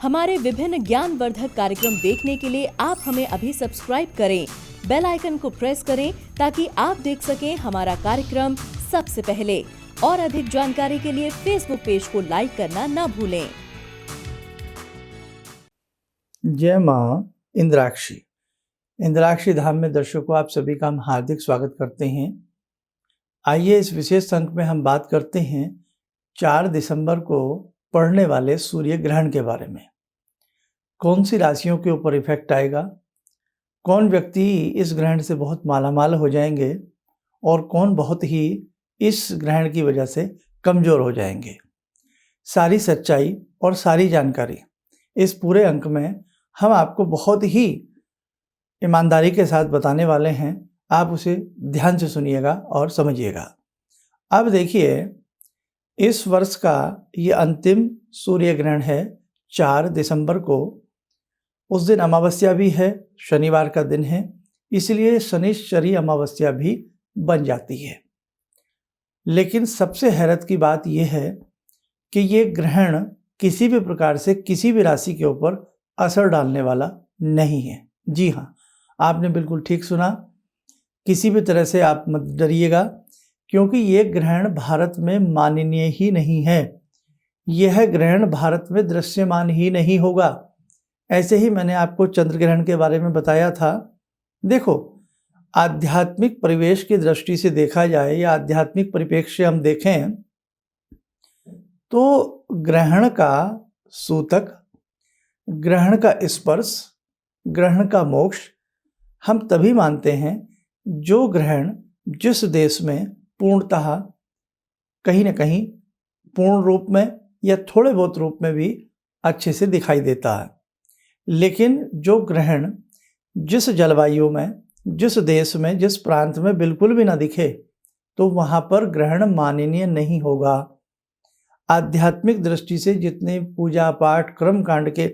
हमारे विभिन्न ज्ञानवर्धक कार्यक्रम देखने के लिए आप हमें अभी सब्सक्राइब करें, बेल आइकन को प्रेस करें ताकि आप देख सकें हमारा कार्यक्रम सबसे पहले। और अधिक जानकारी के लिए फेसबुक पेज को लाइक करना न भूलें। जय माँ इंद्राक्षी। इंद्राक्षी धाम में दर्शकों आप सभी का हम हार्दिक स्वागत करते हैं। आइए इस विशेष अंक में हम बात करते हैं 4 दिसंबर को पड़ने वाले सूर्य ग्रहण के बारे में। कौन सी राशियों के ऊपर इफेक्ट आएगा, कौन व्यक्ति इस ग्रहण से बहुत मालामाल हो जाएंगे और कौन बहुत ही इस ग्रहण की वजह से कमज़ोर हो जाएंगे। सारी सच्चाई और सारी जानकारी इस पूरे अंक में हम आपको बहुत ही ईमानदारी के साथ बताने वाले हैं। आप उसे ध्यान से सुनिएगा और समझिएगा। अब देखिए, इस वर्ष का ये अंतिम सूर्य ग्रहण है 4 दिसंबर को। उस दिन अमावस्या भी है, शनिवार का दिन है, इसलिए शनिश्चरी अमावस्या भी बन जाती है। लेकिन सबसे हैरत की बात यह है कि ये ग्रहण किसी भी प्रकार से किसी भी राशि के ऊपर असर डालने वाला नहीं है। जी हाँ, आपने बिल्कुल ठीक सुना। किसी भी तरह से आप मत डरिएगा, क्योंकि ये ग्रहण भारत में माननीय ही नहीं है। यह ग्रहण भारत में दृश्यमान ही नहीं होगा। ऐसे ही मैंने आपको चंद्र ग्रहण के बारे में बताया था। देखो, आध्यात्मिक परिवेश की दृष्टि से देखा जाए या आध्यात्मिक परिप्रेक्ष्य से हम देखें तो ग्रहण का सूतक, ग्रहण का स्पर्श, ग्रहण का मोक्ष हम तभी मानते हैं जो ग्रहण जिस देश में पूर्णतः कहीं न कहीं पूर्ण रूप में या थोड़े बहुत रूप में भी अच्छे से दिखाई देता है। लेकिन जो ग्रहण जिस जलवायु में, जिस देश में, जिस प्रांत में बिल्कुल भी ना दिखे तो वहाँ पर ग्रहण माननीय नहीं होगा। आध्यात्मिक दृष्टि से जितने पूजा पाठ कर्म कांड के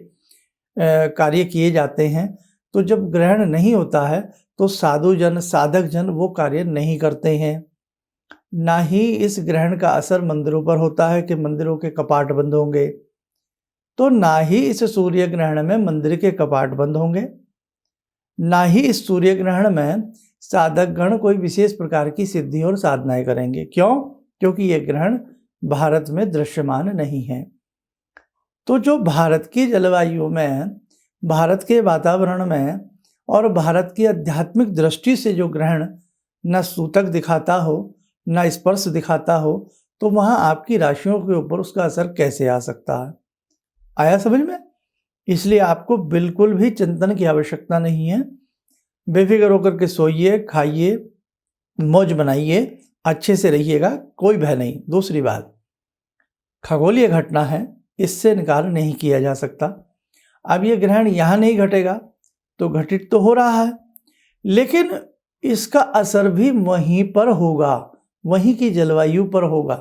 कार्य किए जाते हैं, तो जब ग्रहण नहीं होता है तो साधु जन, साधक जन वो कार्य नहीं करते हैं। ना ही इस ग्रहण का असर मंदिरों पर होता है कि मंदिरों के कपाट बंद होंगे, तो ना ही इस सूर्य ग्रहण में मंदिर के कपाट बंद होंगे, ना ही इस सूर्य ग्रहण में साधक गण कोई विशेष प्रकार की सिद्धि और साधनाएं करेंगे। क्यों? क्योंकि ये ग्रहण भारत में दृश्यमान नहीं है। तो जो भारत की जलवायु में, भारत के वातावरण में और भारत की आध्यात्मिक दृष्टि से जो ग्रहण न सूतक दिखाता हो, न स्पर्श दिखाता हो, तो वहाँ आपकी राशियों के ऊपर उसका असर कैसे आ सकता है? आया समझ में? इसलिए आपको बिल्कुल भी चिंतन की आवश्यकता नहीं है। बेफिक्र होकर के सोइए, खाइए, मौज बनाइए, अच्छे से रहिएगा, कोई भय नहीं। दूसरी बात, खगोलीय घटना है, इससे इनकार नहीं किया जा सकता। अब ये ग्रहण यहाँ नहीं घटेगा तो घटित तो हो रहा है, लेकिन इसका असर भी वहीं पर होगा, वहीं की जलवायु पर होगा।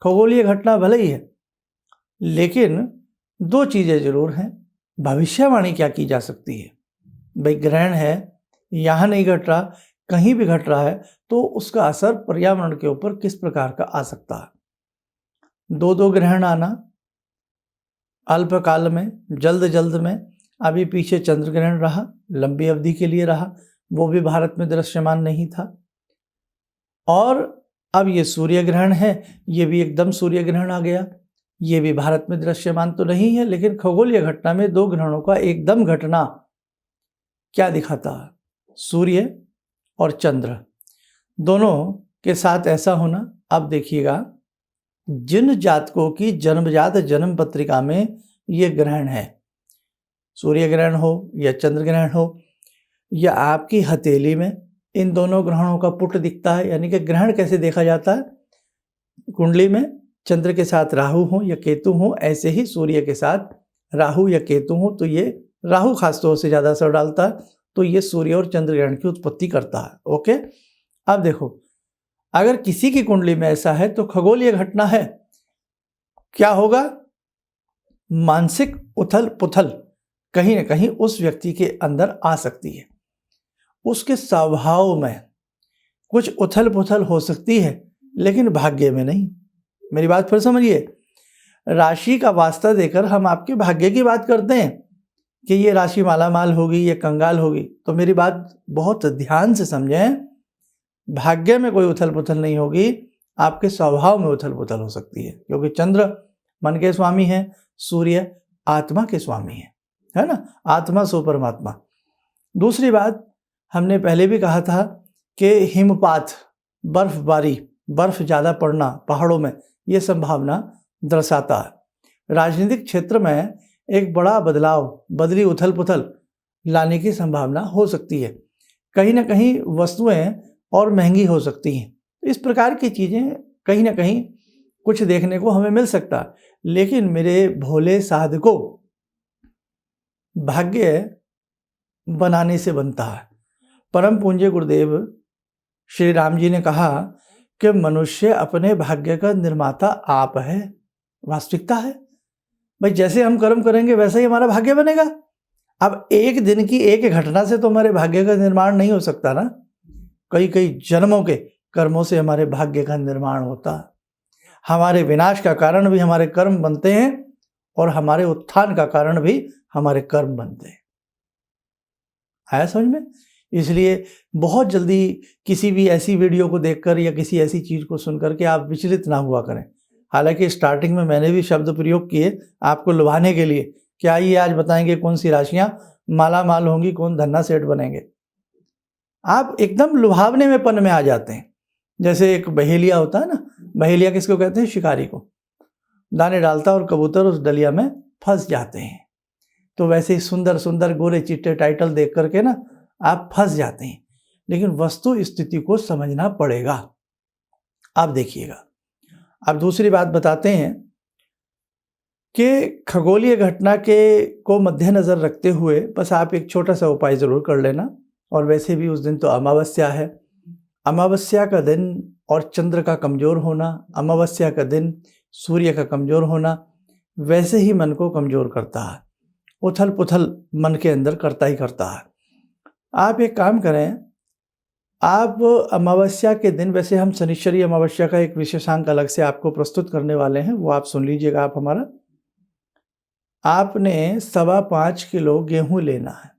खगोलीय घटना भले ही है, लेकिन 2 चीज़ें जरूर हैं। भविष्यवाणी क्या की जा सकती है? भाई ग्रहण है, यहाँ नहीं घट रहा, कहीं भी घट रहा है, तो उसका असर पर्यावरण के ऊपर किस प्रकार का आ सकता है। 2 ग्रहण आना अल्पकाल में, जल्द में, अभी पीछे चंद्र ग्रहण रहा, लंबी अवधि के लिए रहा, वो भी भारत में दृश्यमान नहीं था। और अब ये सूर्य ग्रहण है, ये भी एकदम सूर्य ग्रहण आ गया, ये भी भारत में दृश्यमान तो नहीं है, लेकिन खगोलीय घटना में 2 ग्रहणों का एकदम घटना क्या दिखाता है? सूर्य और चंद्र दोनों के साथ ऐसा होना। अब देखिएगा, जिन जातकों की जन्मजात जन्म पत्रिका में ये ग्रहण है, सूर्य ग्रहण हो या चंद्र ग्रहण हो, या आपकी हथेली में इन दोनों ग्रहणों का पुट दिखता है, यानी कि ग्रहण कैसे देखा जाता है? कुंडली में चंद्र के साथ राहु हो या केतु हो, ऐसे ही सूर्य के साथ राहु या केतु हो, तो ये राहु खासतौर से ज़्यादा असर डालता है, तो ये सूर्य और चंद्र ग्रहण की उत्पत्ति करता है। ओके, अब देखो, अगर किसी की कुंडली में ऐसा है तो खगोलीय घटना है, क्या होगा? मानसिक उथल पुथल कहीं ना कहीं उस व्यक्ति के अंदर आ सकती है। उसके स्वभाव में कुछ उथल पुथल हो सकती है, लेकिन भाग्य में नहीं। मेरी बात फिर समझिए, राशि का वास्ता देकर हम आपके भाग्य की बात करते हैं कि ये राशि मालामाल होगी, ये कंगाल होगी, तो मेरी बात बहुत ध्यान से समझें। भाग्य में कोई उथल पुथल नहीं होगी, आपके स्वभाव में उथल पुथल हो सकती है, क्योंकि चंद्र मन के स्वामी हैं, सूर्य आत्मा के स्वामी हैं, है ना, आत्मा सो परमात्मा। दूसरी बात, हमने पहले भी कहा था कि हिमपात, बर्फबारी, बर्फ ज़्यादा पड़ना पहाड़ों में, ये संभावना दर्शाता है। राजनीतिक क्षेत्र में एक बड़ा बदलाव, बदली उथल पुथल लाने की संभावना हो सकती है। कहीं ना कहीं वस्तुएं और महंगी हो सकती हैं। इस प्रकार की चीज़ें कहीं ना कहीं कुछ देखने को हमें मिल सकता है। लेकिन मेरे भोले साधकों, भाग्य बनाने से बनता है। परम पूज्य गुरुदेव श्री राम जी ने कहा कि मनुष्य अपने भाग्य का निर्माता आप है। वास्तविकता है भाई, जैसे हम कर्म करेंगे वैसे ही हमारा भाग्य बनेगा। अब एक दिन की एक घटना से तो हमारे भाग्य का निर्माण नहीं हो सकता ना, कई कई जन्मों के कर्मों से हमारे भाग्य का निर्माण होता है। हमारे विनाश का कारण भी हमारे कर्म बनते हैं और हमारे उत्थान का कारण भी हमारे कर्म बनते हैं। आया समझ में? इसलिए बहुत जल्दी किसी भी ऐसी वीडियो को देखकर या किसी ऐसी चीज़ को सुनकर के आप विचलित ना हुआ करें। हालांकि स्टार्टिंग में मैंने भी शब्द प्रयोग किए आपको लुभाने के लिए कि आइए आज बताएंगे कौन सी राशियां माला माल होंगी, कौन धन्ना सेठ बनेंगे। आप एकदम लुभावने में पन में आ जाते हैं। जैसे एक बहेलिया होता है ना, बहेलिया किसको कहते हैं? शिकारी को। दाने डालता और कबूतर उस डलिया में फंस जाते हैं। तो वैसे ही सुंदर सुंदर गोरे चिट्टे टाइटल देख करके ना आप फंस जाते हैं, लेकिन वस्तु स्थिति को समझना पड़ेगा। आप देखिएगा। अब दूसरी बात बताते हैं कि खगोलीय घटना के को मद्देनजर रखते हुए बस आप एक छोटा सा उपाय जरूर कर लेना। और वैसे भी उस दिन तो अमावस्या है। अमावस्या का दिन और चंद्र का कमजोर होना, अमावस्या का दिन सूर्य का कमजोर होना वैसे ही मन को कमजोर करता है, उथल पुथल मन के अंदर करता ही करता है। आप एक काम करें, आप अमावस्या के दिन, वैसे हम शनिश्चरी अमावस्या का एक विशेषांक अलग से आपको प्रस्तुत करने वाले हैं, वो आप सुन लीजिएगा। आप हमारा, आपने 5.25 किलो गेहूं लेना है।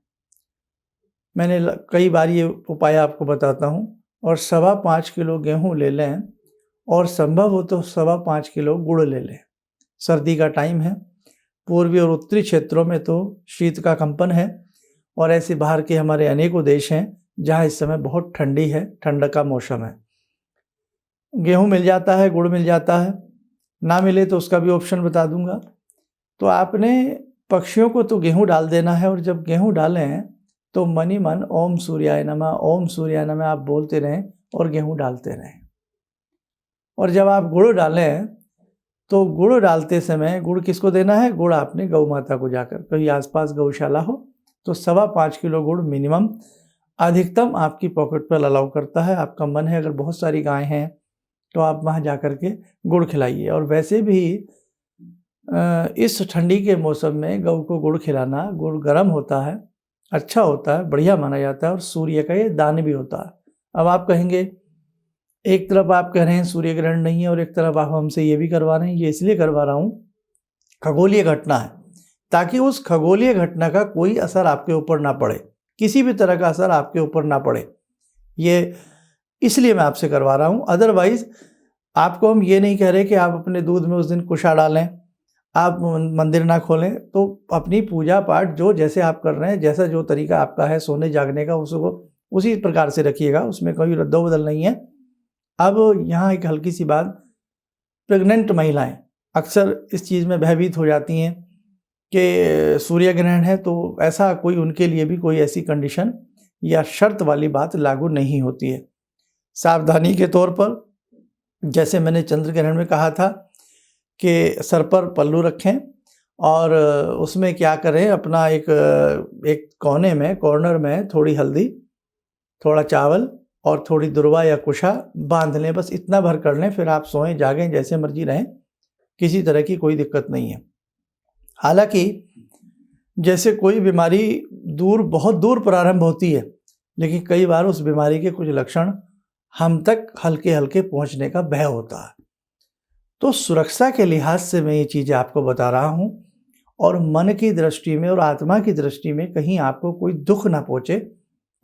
मैंने कई बार ये उपाय आपको बताता हूँ। और 5.25 किलो गेहूं ले लें और संभव हो तो 5.25 किलो गुड़ ले लें। सर्दी का टाइम है, पूर्वी और उत्तरी क्षेत्रों में तो शीत का कंपन है, और ऐसे बाहर के हमारे अनेकों देश हैं जहाँ इस समय बहुत ठंडी है, ठंड का मौसम है। गेहूं मिल जाता है, गुड़ मिल जाता है, ना मिले तो उसका भी ऑप्शन बता दूंगा। तो आपने पक्षियों को तो गेहूं डाल देना है, और जब गेहूं डालें तो मन ही मन ओम सूर्याय नमः, ओम सूर्याय नमः आप बोलते रहें और गेहूं डालते रहें। और जब आप गुड़ डालें तो गुड़ डालते समय, गुड़ किसको देना है? गुड़ आपने गौ माता को जाकर, कहीं आसपास गौशाला हो तो 5.25 किलो गुड़ मिनिमम, अधिकतम आपकी पॉकेट पर अलाउ करता है। आपका मन है, अगर बहुत सारी गायें हैं तो आप वहाँ जा कर के गुड़ खिलाइए। और वैसे भी इस ठंडी के मौसम में गौ को गुड़ खिलाना, गुड़ गर्म होता है, अच्छा होता है, बढ़िया माना जाता है, और सूर्य का ये दान भी होता है। अब आप कहेंगे, एक तरफ आप कह रहे हैं सूर्य ग्रहण नहीं है और एक तरफ आप हमसे ये भी करवा रहे हैं। ये इसलिए करवा रहा हूँ, खगोलीय घटना है, ताकि उस खगोलीय घटना का कोई असर आपके ऊपर ना पड़े, किसी भी तरह का असर आपके ऊपर ना पड़े, ये इसलिए मैं आपसे करवा रहा हूँ। अदरवाइज आपको हम ये नहीं कह रहे कि आप अपने दूध में उस दिन कुशा डालें, आप मंदिर ना खोलें। तो अपनी पूजा पाठ जो जैसे आप कर रहे हैं, जैसा जो तरीका आपका है सोने जागने का, उसको उसी प्रकार से रखिएगा, उसमें कोई रद्दोबदल नहीं है। अब यहाँ एक हल्की सी बात, प्रेग्नेंट महिलाएं अक्सर इस चीज़ में भयभीत हो जाती हैं कि सूर्य ग्रहण है, तो ऐसा कोई उनके लिए भी कोई ऐसी कंडीशन या शर्त वाली बात लागू नहीं होती है। सावधानी के तौर पर, जैसे मैंने चंद्र ग्रहण में कहा था कि सर पर पल्लू रखें और उसमें क्या करें, अपना एक कोने में, कॉर्नर में थोड़ी हल्दी, थोड़ा चावल और थोड़ी दुर्वा या कुशा बांध लें। बस इतना भर कर लें, फिर आप सोएं जागें जैसे मर्जी रहें, किसी तरह की कोई दिक्कत नहीं है। हालांकि जैसे कोई बीमारी बहुत दूर प्रारंभ होती है, लेकिन कई बार उस बीमारी के कुछ लक्षण हम तक हल्के हल्के पहुंचने का भय होता है। तो सुरक्षा के लिहाज से मैं ये चीज़ें आपको बता रहा हूँ, और मन की दृष्टि में और आत्मा की दृष्टि में कहीं आपको कोई दुख ना पहुँचे,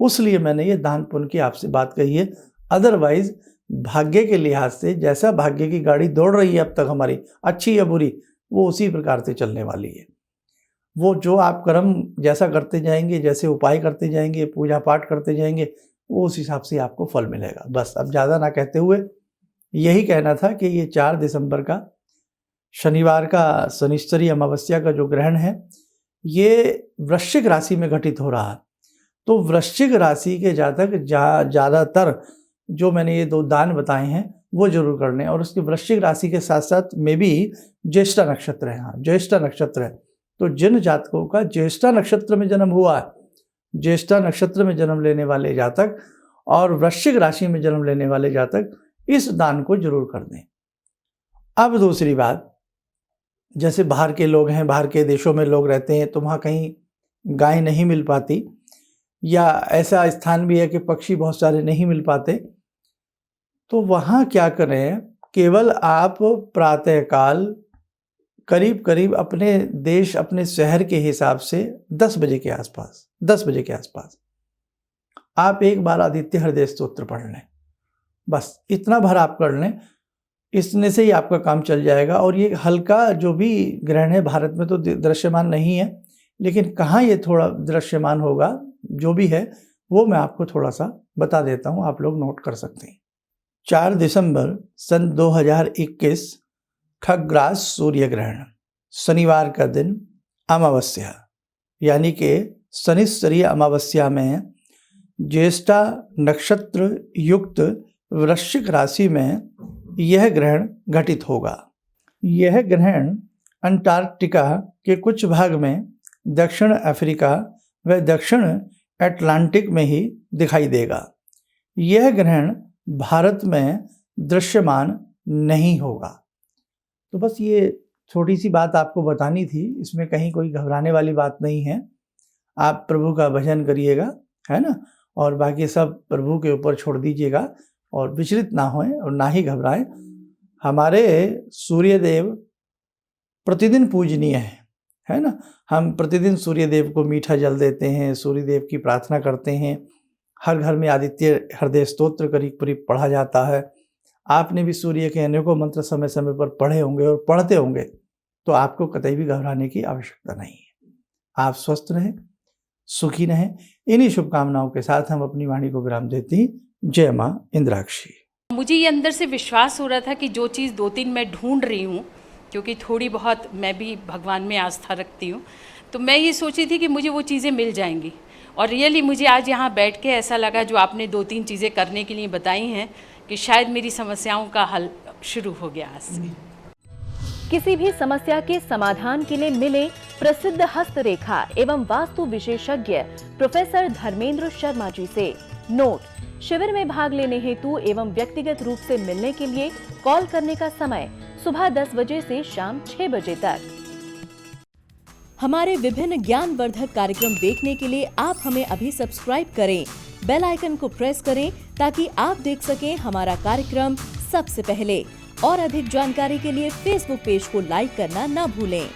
उसलिए मैंने ये दान पुण्य की आपसे बात कही है। अदरवाइज भाग्य के लिहाज से जैसा भाग्य की गाड़ी दौड़ रही है अब तक हमारी, अच्छी या बुरी, वो उसी प्रकार से चलने वाली है। वो जो आप कर्म जैसा करते जाएंगे, जैसे उपाय करते जाएंगे, पूजा पाठ करते जाएंगे, वो उस हिसाब से आपको फल मिलेगा। बस अब ज़्यादा ना कहते हुए यही कहना था कि ये 4 दिसंबर का शनिवार का शनिश्चरी अमावस्या का जो ग्रहण है, ये वृश्चिक राशि में घटित हो रहा है। तो वृश्चिक राशि के जातक ज़्यादातर जो मैंने ये 2 दान बताए हैं वो जरूर करने, और उसकी वृश्चिक राशि के साथ साथ में भी ज्येष्ठा नक्षत्र है। हाँ, ज्येष्ठा नक्षत्र है, तो जिन जातकों का ज्येष्ठा नक्षत्र में जन्म हुआ है, ज्येष्ठा नक्षत्र में जन्म लेने वाले जातक और वृश्चिक राशि में जन्म लेने वाले जातक इस दान को जरूर कर दें। अब दूसरी बात, जैसे बाहर के लोग हैं, बाहर के देशों में लोग रहते हैं, तो वहाँ कहीं गाय नहीं मिल पाती, या ऐसा स्थान भी है कि पक्षी बहुत सारे नहीं मिल पाते, तो वहाँ क्या करें, केवल आप प्रातःकाल करीब करीब अपने देश, अपने शहर के हिसाब से 10 बजे के आसपास आप एक बार आदित्य हृदय स्तोत्र पढ़ लें। बस इतना भर आप कर लें, इसने से ही आपका काम चल जाएगा। और ये हल्का जो भी ग्रहण है, भारत में तो दृश्यमान नहीं है, लेकिन कहाँ ये थोड़ा दृश्यमान होगा, जो भी है वो मैं आपको थोड़ा सा बता देता हूँ, आप लोग नोट कर सकते हैं। 4 दिसंबर सन 2021 खग्रास सूर्य ग्रहण, शनिवार का दिन, अमावस्या, यानी कि शनिश्चरी अमावस्या में ज्येष्ठा नक्षत्र युक्त वृश्चिक राशि में यह ग्रहण घटित होगा। यह ग्रहण अंटार्कटिका के कुछ भाग में, दक्षिण अफ्रीका व दक्षिण अटलांटिक में ही दिखाई देगा। यह ग्रहण भारत में दृश्यमान नहीं होगा। तो बस ये छोटी सी बात आपको बतानी थी, इसमें कहीं कोई घबराने वाली बात नहीं है। आप प्रभु का भजन करिएगा, है ना, और बाकी सब प्रभु के ऊपर छोड़ दीजिएगा, और विचलित ना होएं और ना ही घबराएं। हमारे सूर्यदेव प्रतिदिन पूजनीय है ना। हम प्रतिदिन सूर्यदेव को मीठा जल देते हैं, सूर्यदेव की प्रार्थना करते हैं, हर घर में आदित्य हृदय स्तोत्र करीब करीब पढ़ा जाता है। आपने भी सूर्य के अनेकों मंत्र समय समय पर पढ़े होंगे और पढ़ते होंगे, तो आपको कतई भी घबराने की आवश्यकता नहीं है। आप स्वस्थ रहें, सुखी रहें। इन्हीं शुभकामनाओं के साथ हम अपनी वाणी को विराम देते हैं। जय माँ इंद्राक्षी। मुझे ये अंदर से विश्वास हो रहा था कि जो चीज़ 2-3 मैं ढूंढ रही हूँ, क्योंकि थोड़ी बहुत मैं भी भगवान में आस्था रखती हूँ, तो मैं ये सोची थी कि मुझे वो चीज़ें मिल जाएंगी। और रियली मुझे आज यहाँ बैठ के ऐसा लगा, जो आपने 2-3 चीज़ें करने के लिए बताई हैं, कि शायद मेरी समस्याओं का हल शुरू हो गया आज से। किसी भी समस्या के समाधान के लिए मिले प्रसिद्ध हस्तरेखा एवं वास्तु विशेषज्ञ प्रोफेसर धर्मेंद्र शर्मा जी से। नोट: शिविर में भाग लेने हेतु एवं व्यक्तिगत रूप से मिलने के लिए कॉल करने का समय सुबह 10 बजे से शाम 6 बजे तक। हमारे विभिन्न ज्ञानवर्धक कार्यक्रम देखने के लिए आप हमें अभी सब्सक्राइब करें, बेल आइकन को प्रेस करें ताकि आप देख सकें हमारा कार्यक्रम सबसे पहले। और अधिक जानकारी के लिए फेसबुक पेज को लाइक करना न भूलें।